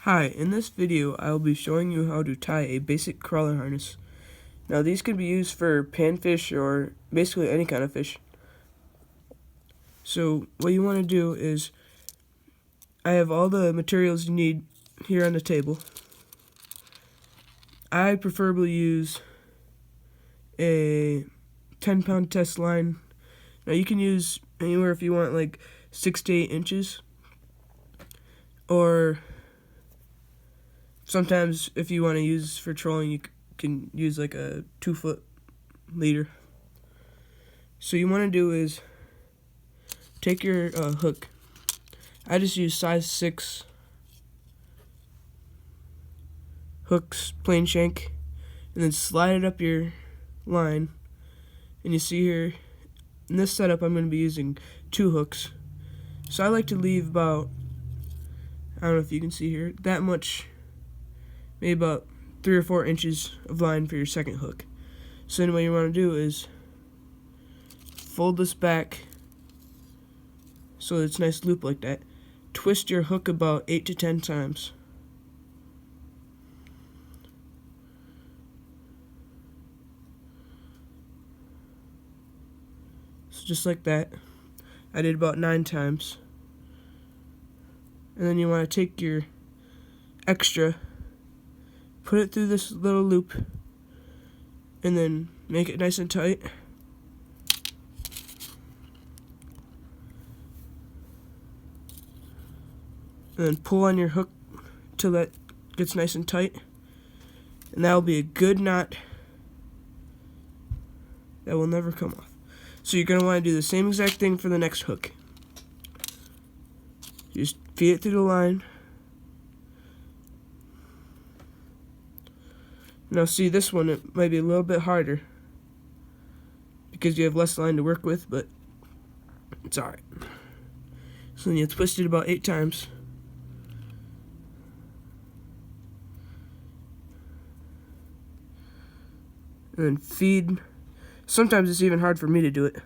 Hi, in this video I will be showing you how to tie a basic crawler harness. Now these can be used for panfish or basically any kind of fish. So what you want to do is, I have all the materials you need here on the table. I preferably use a 10-pound test line. Now you can use anywhere if you want like 6 to 8 inches, or sometimes if you want to use for trolling, you can use like a 2-foot leader. So you want to do is take your hook. I just use size 6 hooks, plain shank, and then slide it up your line. And you see here, in this setup I'm going to be using 2 hooks. So I like to leave about, I don't know if you can see here, that much, maybe about 3 or 4 inches of line for your second hook. So then what you want to do is fold this back so it's a nice loop like that. Twist your hook about 8 to 10 times. So just like that. I did about 9 times. And then you want to take your extra, put it through this little loop, and then make it nice and tight. And then pull on your hook till that gets nice and tight. And that will be a good knot that will never come off. So you're going to want to do the same exact thing for the next hook. Just feed it through the line. Now see, this one, it might be a little bit harder because you have less line to work with, but it's alright. So then you twist it about 8 times. And then feed. Sometimes it's even hard for me to do it.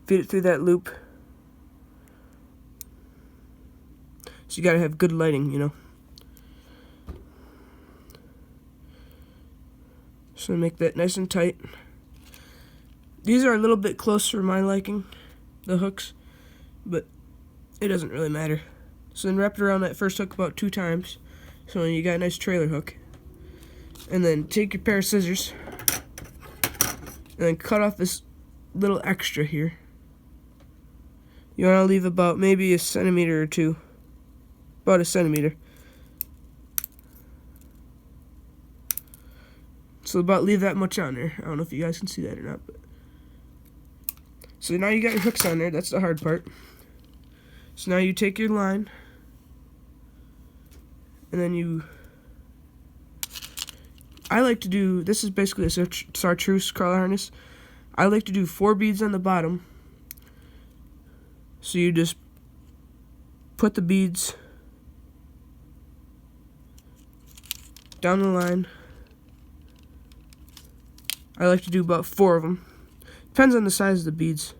Feed it through that loop. So you gotta have good lighting, you know. So make that nice and tight. These are a little bit close for my liking, the hooks, but it doesn't really matter. So then wrap it around that first hook about 2 times. So you got a nice trailer hook. And then take your pair of scissors and then cut off this little extra here. You want to leave about maybe a centimeter or 2. About a centimeter. So about leave that much on there. I don't know if you guys can see that or not. But so now you got your hooks on there. That's the hard part. So now you take your line, and then you, I like to do, this is basically a chartreuse crawler harness. I like to do 4 beads on the bottom. So you just put the beads down the line. I like to do about 4 of them. Depends on the size of the beads.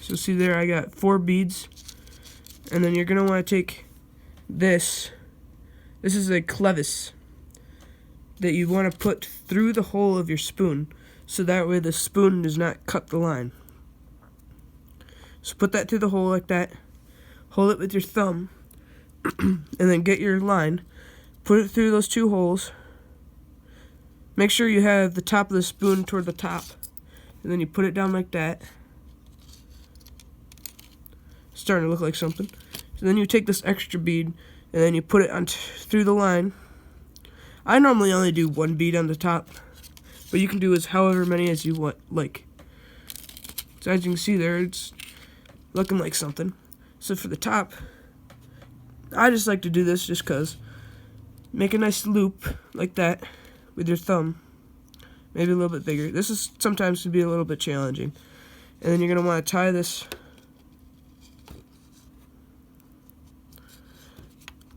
So see there, I got 4 beads. And then you're going to want to take this. This is a clevis that you want to put through the hole of your spoon, so that way the spoon does not cut the line. So put that through the hole like that. Hold it with your thumb, and then get your line. Put it through those 2 holes. Make sure you have the top of the spoon toward the top. And then you put it down like that. It's starting to look like something. So then you take this extra bead, and then you put it on through the line. I normally only do 1 bead on the top, but you can do as however many as you want, like. So as you can see there, it's looking like something. So for the top, I just like to do this just because. Make a nice loop like that with your thumb. Maybe a little bit bigger. This is sometimes can be a little bit challenging. And then you're going to want to tie this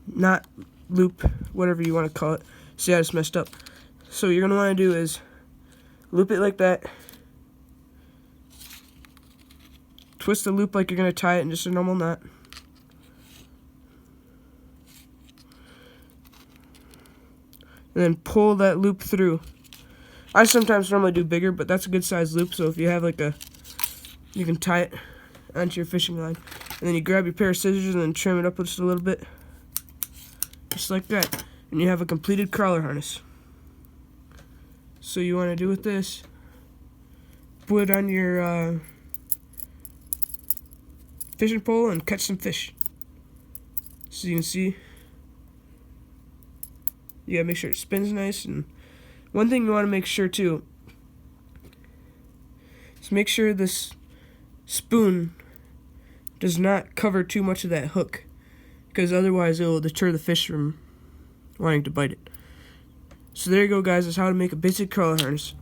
knot, loop, whatever you want to call it. See, I just messed up. So what you're going to want to do is loop it like that. twist the loop like you're going to tie it in just a normal knot. And then pull that loop through. I sometimes normally do bigger, but that's a good size loop, so if you have like you can tie it onto your fishing line. And then you grab your pair of scissors and then trim it up just a little bit. Just like that. And you have a completed crawler harness. So you want to do with this, put it on your fishing pole and catch some fish. So you can see, you gotta make sure it spins nice. And one thing you want to make sure too is make sure this spoon does not cover too much of that hook, because otherwise it will deter the fish from wanting to bite it. So there you go, guys. That's how to make a basic crawler harness.